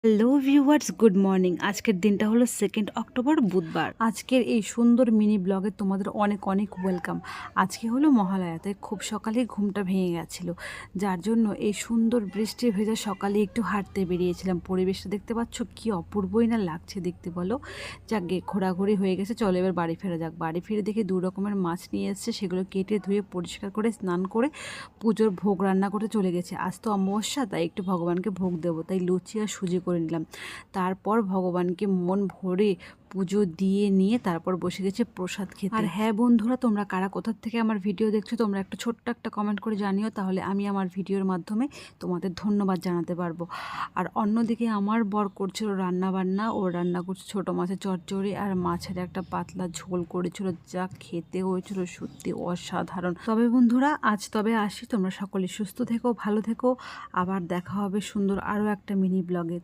Hello viewers, good morning. আজকের দিনটা হলো 2 অক্টোবর, বুধবার। আজকের এই সুন্দর মিনি ব্লগে তোমাদের অনেক অনেক ওয়েলকাম। আজকে হলো মহালয়া, তাই খুব সকালেই ঘুমটা ভেঙে গেছিলো, যার জন্য এই সুন্দর বৃষ্টি ভেজা সকালে একটু হাঁটতে বেরিয়েছিলাম। পরিবেশটা দেখতে পাচ্ছ কি অপূর্বই না লাগছে দেখতে, বলো। যাকে ঘোরাঘুরি হয়ে গেছে, চলো এবার বাড়ি ফেরা যাক। বাড়ি ফিরে দেখি 2 রকমের মাছ নিয়ে এসছে, সেগুলো কেটে ধুয়ে পরিষ্কার করে স্নান করে পুজোর ভোগ রান্না করতে চলে গেছে। আজ তো অমাবস্যা, তাই একটু ভগবানকে ভোগ দেবো, তাই লুচি আর সুজি করে নিলাম। তারপর ভগবানকে মন ভরে পুজো দিয়ে নিয়ে তারপর বসে গেছে প্রসাদ খেতে। আর হ্যাঁ বন্ধুরা, তোমরা কারা কোথা থেকে আমার ভিডিও দেখছো, তোমরা একটা ছোট্ট একটা কমেন্ট করে জানিও, তাহলে আমি আমার ভিডিওর মাধ্যমে তোমাদের ধন্যবাদ জানাতে পারবো। আর অন্যদিকে আমার বর করছিল রান্না বান্না, ও রান্না করছে ছোটো মাছের চচ্চড়ি আর মাছের একটা পাতলা ঝোল করেছিল, যা খেতে হয়েছিল সত্যি অসাধারণ। তবে বন্ধুরা, আজ তবে আসি, তোমরা সকলে সুস্থ থেকো, ভালো থেকো। আবার দেখা হবে সুন্দর আরও একটা মিনি ব্লগে।